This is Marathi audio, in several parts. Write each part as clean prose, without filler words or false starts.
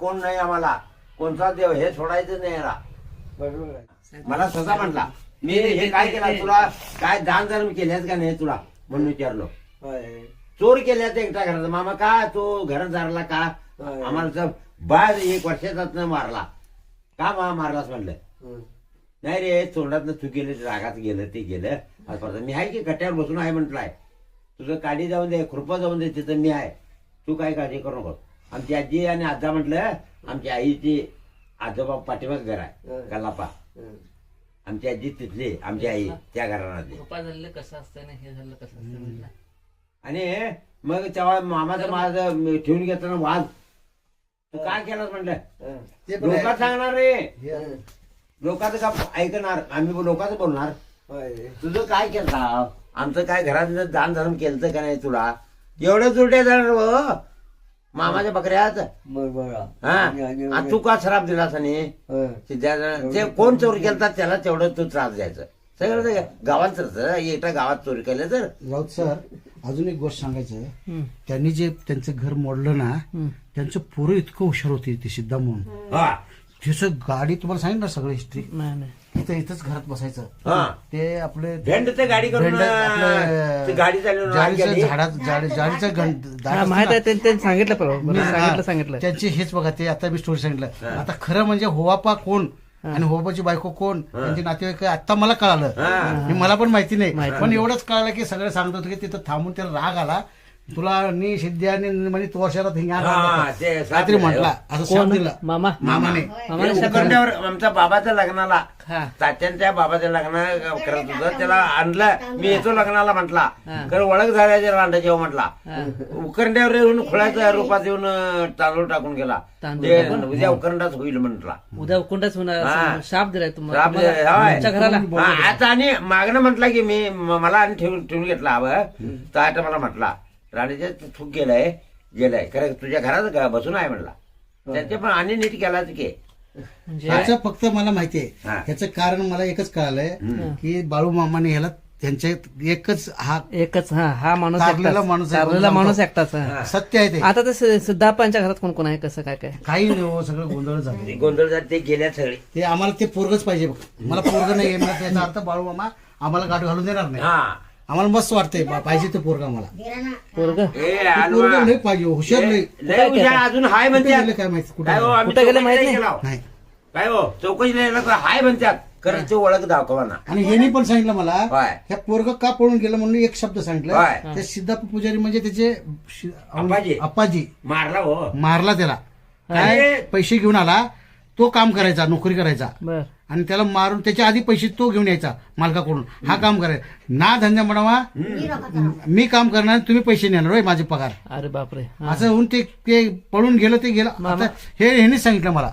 कोण नाही आम्हाला, कोणता देव हे सोडायचं नाही याला. मला स्वतः म्हटला, मी हे काय केलं तुला, काय दान धर्म केल्यास का नाही तुला म्हणून विचारलो. चोर केल्यात एकटा घराचा. मामा का तो घरात जारला का, आम्हाला बाळ 1 वर्षाचाच मारला का, मारलाच म्हणलं. नाही रे, तोंडात चुकीलं, रागात गेलं ते गेलं. मी आहे की कट्ट्यावर बसून आहे म्हटलंय, तुझं काडी जाऊन दे, कृपा जाऊन दे, तिथं मी आहे, तू काय काळजी करू नको. आमची आजी आणि आजा म्हटलं, आमची आईची आजोबा पाठीमाग घर आहे कल्लापा, आमची आजी तिथली, आमची आई त्या घरामध्ये. कृपा झालं कसं असतं ना, हे झालं कसं असतं. आणि मग तेव्हा मामाचं माझं ठेवून घेताना वाद, तू काय केलं म्हटलं, लोकात सांगणार रे, लोकांचं का ऐकणार, आम्ही लोकांचं बोलणार. तुझं काय केलं, आमचं काय घरात दान धर्म केलं का नाही तुला, एवढ्या चुरट्या जाणार मामाच्या बकऱ्यात. हा, तू का श्राप दिलास, आणि ते कोण चोरी केलतात त्याला तेवढं तू त्रास द्यायचं. सगळं गावात एकटा गावात चोरी केलं तर. राऊत सर, अजून एक गोष्ट सांगायचं, त्यांनी जे त्यांचं घर मोडलं ना, त्यांचं पोरं इतकं हुशार होती ती सिद्धा म्हणून. त्याचं गाडी तुम्हाला सांगितलं ना सगळं हिस्ट्री, इथंच घरात बसायचं. ते आपले गाडी गाडी झाडाचं माहित आहे, त्यांनी सांगितलं. त्यांची हेच बघा, ते आता मी स्टोरी सांगितलं. आता खरं म्हणजे होवापा कोण आणि होबाची बायको कोण, त्यांचे नातेवाईक आता मला कळालं. मला पण माहिती नाही, पण एवढंच कळालं की सगळं सांगत होतं की तिथं थांबून त्याला राग आला, तुला नी सिद्धी आणि म्हणजे तो वर्षाला काहीतरी म्हटला, असं शाप दिला मामाने. उकरड्यावर आमच्या बाबाच्या लग्नाला, तात्यांच्या बाबाच्या लग्न करत होतं, त्याला आणलं, मी येतो लग्नाला म्हटला, कारण ओळख झाल्या रांडा जेव्हा म्हटला, उकरड्यावर येऊन खुळ्याच्या रूपात येऊन तांदूळ टाकून गेला, उद्या उकरंडाच होईल म्हटला. उद्या उकरंडाच होणार, शाप दिलाय तुम्हाला घराला. आता आणि मागणं म्हटलं की मी मला आणि ठेवून घेतला हवं, तर मला म्हटला राणीच्या थूक गेलाय खरं तुझ्या घरात बसून आहे म्हणला. त्याचे पण आणि नीट केलाच की. ह्याचं फक्त मला माहिती आहे, ह्याचं कारण मला एकच कळालंय की बाळू मामाने ह्याला त्यांच्या एकच हा माणूस माणूस एकटाच सत्य आहे ते. आता ते सिद्धाप्पांच्या घरात कोण कोण आहे, कसं काय काय काही नाही हो, सगळं गोंधळ झालं. गोंधळ झाले, ते गेल्या सगळे. ते आम्हाला ते पोरगच पाहिजे, मला पोरग नाही येणार. त्याचा अर्थ बाळू मामा आम्हाला गाठ घालून देणार नाही. आम्हाला मस्त वाटतंय पाहिजे ते पोरगा. मला पोरग नाही पाहिजे, हुशार नाही अजून हाय म्हणते, काय माहिती कुठे गेले माहिती नाही काय हो, चौकशी हाय म्हणतात, कारण ते ओळख दाखवा ना. आणि ह्यांनी पण सांगितलं मला, ह्या पोरग का पळून गेलं म्हणून एक शब्द सांगितलं, ते सिद्धाप्पा पुजारी म्हणजे त्याचे अप्पाजी मारला हो, मारला त्याला. काय पैसे घेऊन आला, तो काम करायचा, नोकरी करायचा, आणि त्याला मारून त्याच्या आधी पैसे तो घेऊन यायचा मालकाकडून. हा काम करायचा ना, धंदा म्हणावा, मी काम करणार, तुम्ही पैसे नेणार होय माझे पगार. अरे बापरे, असं होऊन ते पळून गेलं, ते गेलं. आता हे ह्यांनीच सांगितलं मला.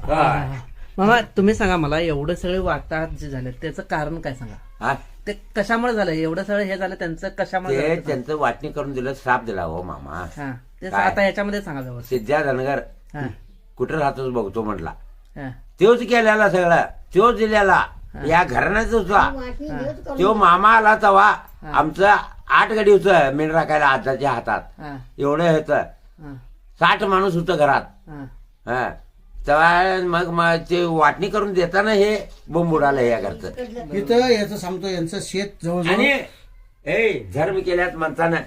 मामा तुम्ही सांगा मला, एवढे सगळे वाटाघात जे झाले त्याचं कारण काय सांगा, ते कशामुळे झालं, एवढं सगळं हे झालं त्यांचं कशामुळे, त्यांचं वाटणी करून दिलं, श्राप दिला हो मामा. ते आता याच्यामध्ये सांगा व्यवस्थित. सिद्ध्या धनगर कुठं राहतोच बघतो म्हटला, तोच केलेला सगळं, तोच दिलेला, या घराण्याच होता तो. मामा आला तेव्हा आमचं 8 गाडी होतं मेण राखायला आजाच्या हातात, एवढं होतं, 60 माणूस होतं घरात. तेव्हा मग ते वाटणी करून देताना हे बोंब उडालं या घरचं. इथं याचं सांगतो, यांचं शेत जवळ आणि धर्म केल्यात म्हणताना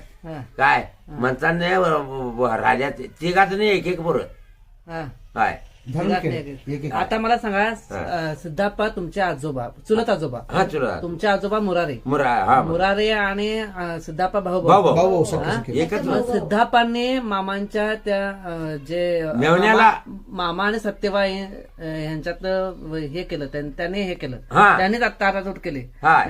काय म्हणताना राजा तिघाच नाही, एक पोरं काय. आता मला सांगा, सिद्धाप्पा तुमचे आजोबा, चुलत आजोबा, तुमचे आजोबा मुरारे आणि सिद्धाप्पा भाऊ. सिद्धाप्पांनी मामांच्या त्या जे मेवण्याला मामा आणि सत्यबाई यांच्यात हे केलं, त्याने हे केलं, त्यांनी ताटातूट केली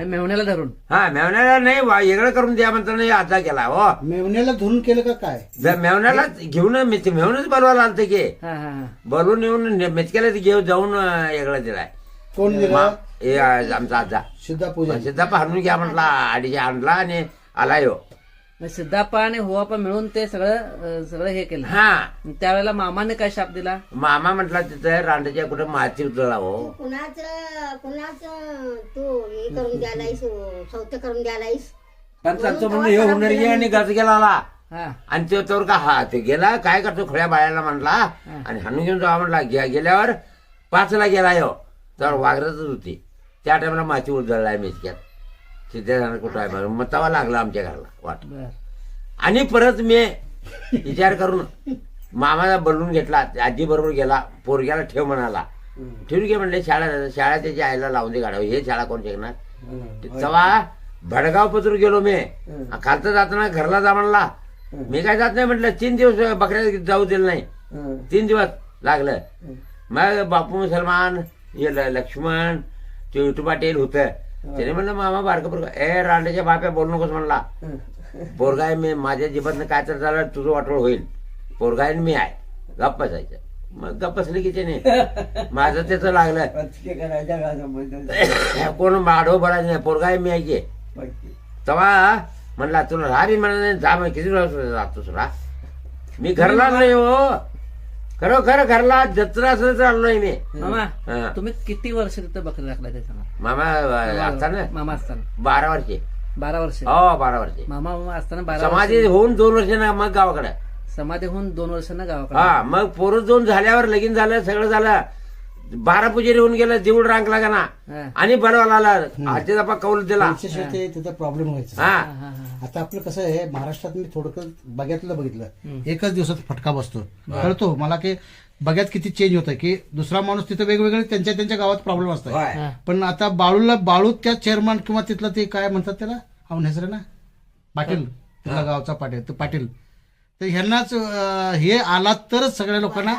मेवण्याला धरून. मेवण्याला नाही वेगळं करून द्या म्हणताना आता केला हो. मेवण्याला धरून केलं का काय, मेवण्याला घेऊन मेवणच बोलवायला आलते की, बोलवून येऊन मेचक्याला घेऊन जाऊन वेगळा दिलाय. कोण दिला, आमचा आजा सिद्धाप्पा हाणून घ्या म्हटला, आडीच्या आणला आणि आला यो. सिद्धाप्पा आणि होवाप्पा मिळून ते सगळं हे केलं. त्यावेळेला मामाने काय शाप दिला, मामा म्हटला तिथं रांडाच्या कुठं माती उतरला हो, तू हे करून द्यायलायस, सौत करून द्यायलायस, पण त्यांचं म्हणून हे होणार आणि गज गेला हा आणि तो तर का हा ते गेला काय करतो खुळ्या बाळाला म्हणला आणि हाणून घेऊन जावा म्हणला गेल्यावर 5ला गेला यो तर वागरतच होती त्या टायमाला माती उजळलाय मेचक्यात सिद्ध्या जाणार कुठं आहे मग तवा लागला आमच्या घराला वाट बर आणि परत मी विचार करून मामाला बोलून घेतला आजी बरोबर गेला पोरग्याला ठेव म्हणाला ठेवून घे म्हणले शाळा त्याच्या आईला लावून दे गाडावं हे शाळा कोण शिकणार तेव्हा भडगाव पत्र गेलो मी खालचं जाताना घरला जा म्हणला मी काय जात नाही म्हटलं 3 दिवस बकऱ्या जाऊ दिलं नाही 3 दिवस लागलं मग बापू मुसलमान हे लक्ष्मण ते विठू पाटील होतं त्याने म्हणलं मामा बारकं पोरगा ए रांड्याच्या बाप्या बोलू नकोस म्हणला पोरगा आहे मी माझ्या जीवातनं काय तर झालं तुझं वाटोळ होईल पोरगा आहे मी आहे गप्प बसायचं मग गप्प बसली की त्याने माझं त्याचं लागलं कोण माडो भरायचं नाही पोरगा आहे मी आहे की तेव्हा म्हणला तुला राहा बी म्हणा जा मग किती राहतोस राहा मी घरला नाही हो खरोखर घरला जत्रा असं चाललोय मी मामा हा. तुम्ही किती वर्ष तिथं बकरी राखला ते सांगा मामा असताना मामा असताना 12 वर्षे 12 वर्ष हो 12 वर्षे मामा असताना 12 समाधी होऊन 2 वर्षांना मग गावाकडे समाधी होऊन 2 वर्षांना गावाकडे हा मग पोरं 2 झाल्यावर लगीन झालं सगळं झालं 12 पुजेरी होऊन गेलं देऊळ रांग लागा ना हा. आणि बनवायला आला आजी बापा कौल दिला तिथं प्रॉब्लेम व्हायचा हा हा, हा. आता आपलं कसं आहे महाराष्ट्रात मी थोडं बघितलं एकच दिवसात फटका बसतो कळतो मला की बघ्यात किती चेंज होतं की दुसरा माणूस तिथं वेगवेगळे त्यांच्या गावात प्रॉब्लेम असतात होय. पण आता बाळू त्या चेअरमन किंवा तिथलं ते काय म्हणतात त्याला आवून हेसरे ना पाटील तिथला गावचा पाटील तर ह्यांनाच हे आला तरच सगळ्या लोकांना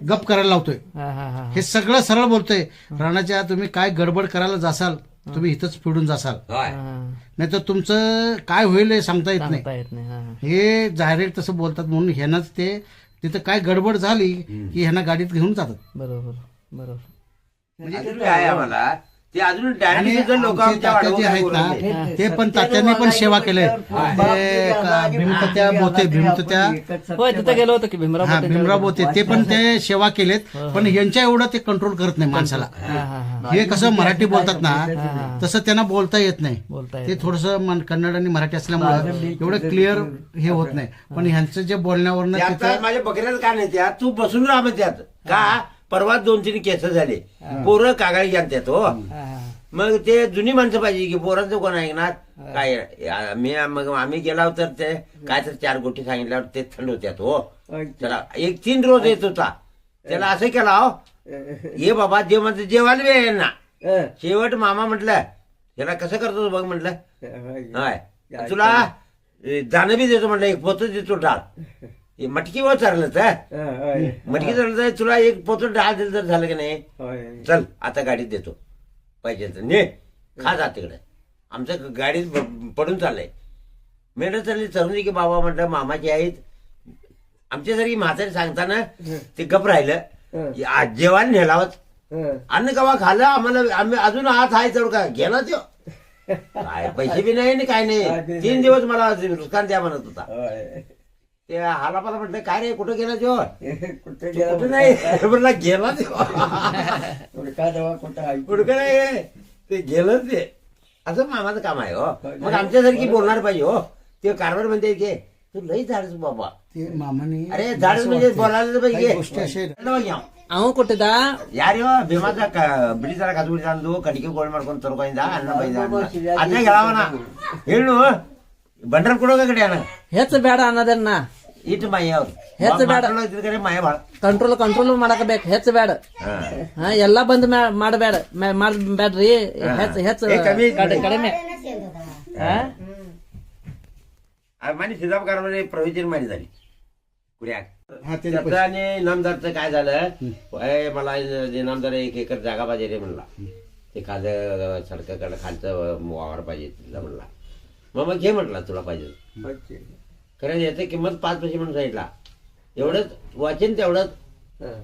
गप करायला लावतोय हा, हा, हा. हे सगळं सरळ बोलतोय राणाच्या तुम्ही काय गडबड करायला जासाल तुम्ही इथंच फिरून जासाल होय. हा. नाही तर तुमचं काय होईल हे सांगता येत नाही सांगता येत नाही हा, हा. हे डायरेक्ट तसं बोलतात म्हणून ह्यानंच ते तिथं काय गडबड झाली की ह्यांना गाडीत घेऊन जातात बरोबर अजून काय आम्हाला ते अजून आणि डायरेक्ट लोक आमचे तात्या जे आहेत ना ते पण तात्यांनी पण सेवा केले भीमतात्या होय तिथं गेलो होतो की भीमराव हा बोटे. भीमराव बोते ते पण ते सेवा केलेत पण यांच्या एवढं ते कंट्रोल करत नाही माणसाला हा, हा, हा. हे कसं मराठी बोलतात ना तसं त्यांना बोलता येत नाही बोलता येत ते थोडस कन्नड आणि मराठी असल्यामुळे एवढं क्लिअर हे होत नाही पण ह्यांचं जे बोलण्यावरनं आता तिथं माझ्या बकऱ्याच का नाही त्यात तू बसून राहा मग त्यात का परवा 2-3 केस झाले पोरं कागाळी घालतात हो हा, हा. मग ते जुनी माणसं पाहिजे की पोरांचं कोण ऐकणार काय मग आम्ही गेला तर ते काय तर 4 गोष्टी सांगितल्यावर ते थंड होत्यात हो त्याला 1-3 रोज येत होता त्याला असं केला हो ये बाबा जे म्हणते जेवायला वेळ आहे ना शेवट मामा म्हटलं त्याला कसं करतो बघ म्हटलं हाय तुला दाणं बी देतो म्हटलं 1 पोत देतो डाळ मटकी वर चाललं तर मटकी चाललं तर तुला 1 पोत डाळ दिलं तर झालं की नाही चल आता गाडीत देतो पाहिजे तर ने खा जा तिकडे आमचं गाडीत पडून चाललंय मेढ चालली चढून की बाबा म्हटलं मामाची आहेत आमच्यासारखी म्हातारी सांगताना ते गप राहिलं आज जेवण नेलावत अन्न कवा खाल्लं आम्हाला आम्ही अजून हात हाय चढ का गेला तो काय पैसे बी नाही काय नाही 3 दिवस मला रुस्कान द्या म्हणत होता ते हालापाला म्हटलं काय रे कुठं गेला तो कुठं नाही म्हटलं गेला कुठं नाही ते गेलं ते असं मामाचं काम आहे हो मग आमच्यासारखी बोलणार पाहिजे हो ते कारभार म्हणते की तू लई झाडच बाबा ते मामाने अरे झाडच म्हणजे बोलायला काही गोष्टी अशा आहेत. पाहिजे अहो कुठे दा यार भीमाचा बिडीचा काजूडी तांदू कणकी गोळ ಮಾಡ್ಕೊಂಡು ತರ್ಕೊಂಡು ಅನ್ನ ಬೈದ ಅದನ್ನ ಹೇಳವನ ಹೇಳು ಬಂಡರ್ ಕೊಡೋಗ ಕಡೆ ಅಣ್ಣ हेच ಬೇಡ ಅನ್ನೋದನ್ನ ಇಟ್ಟು ಮಾಯ ಅವ್ರು ಹೆಚ್ಚ ಬೇಡ. ಕಡೆ ಮಾಯ ಬಾಳ ಕಂಟ್ರೋಲ್ ಮಾಡಕಬೇಕು ಹೆಚ್ಚ ಬೇಡ ಹಾ ಎಲ್ಲಾ ಬಂದ್ ಮಾಡಬೇಡ ಮಾಡ್ಬೇಡ್ರಿ ಹೆಚ್ಚ ಕಮ್ಮಿ ಕಡಿಮೆ ಹಾ माने सिद्धाप कारभार प्रवचन मारी झाली कुड्याक हा, ते त्याचं आणि इनामदारचं काय झालं मला इनामदार 1 एकर जागा पाहिजे रे म्हणला ते खालं सडकाकडे खालचं वावर पाहिजे तिथला म्हणला मग घे म्हटला तुला पाहिजे खरं याचं किंमत 5 पैसे म्हणून सांगितला एवढंच वाचन तेवढंच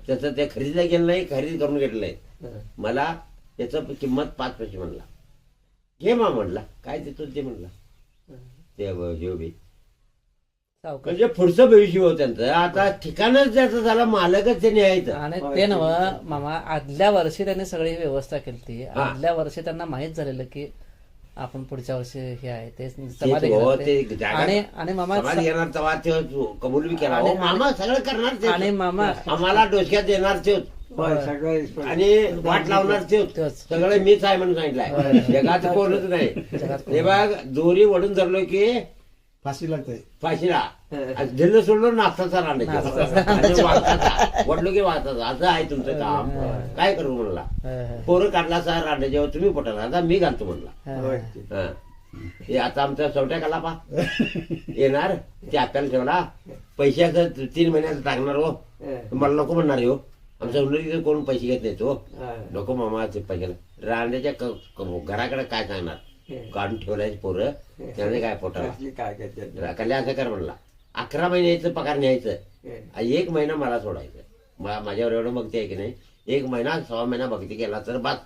त्याचं ते खरेदीला गेलं नाही खरेदी करून घेतलंय मला त्याचं किंमत 5 पैसे म्हणला घे मा म्हणला काय देतो ते म्हणला ते बी म्हणजे पुढचं भविष्य होत त्यांचं आता ठिकाणच ज्याचं झालं मालकच त्यांनी आहेत आणि ते नव मामा आदल्या वर्षी त्यांनी सगळी व्यवस्था केली आदल्या वर्षी त्यांना माहित झालेलं की आपण पुढच्या वर्षी हे आहे ते तेच समाधी हो, घेणार ते ते. जागा- आणि मामा समाधी घेणार तेव्हा ते कबूल बी केला हो, मामा सगळं करणार ते. आणि मामा आम्हाला डोक्यात देणार ते आणि वाट लावणार ते तेच. सगळं मीच आहे म्हणून सांगितलंय जगात कोणच नाही हे बघ दोरी वडून धरलो की फाशी लागते फाशीला दिलं सोडलं नाश्ताचा रांडायचा वडलो की वाचायचा असं आहे तुमचं काम काय करू म्हणला पोरं काढला सर रांडा जेव्हा तुम्ही पोटाला आता मी घालतो म्हणला हा. हे आता आमचा चौट्या काला पा येणार ते आपल्याला ठेवला पैशाचं 3 महिन्याचं टाकणार हो मला नको म्हणणार हो आमच्या उन्नतीचं कोण पैसे घेत नाही तो नको मामा ते पैशाला रांड्याच्या घराकडे काय सांगणार काढून ठेवलाय पोरं त्याने काय पोटाला कल्या असं कर म्हणला 11 महिन्याचं पगार न्यायचं 1 महिना मला सोडायचं माझ्यावर एवढं बघते की नाही 1 महिना 6 महिना भक्ती केला तर बस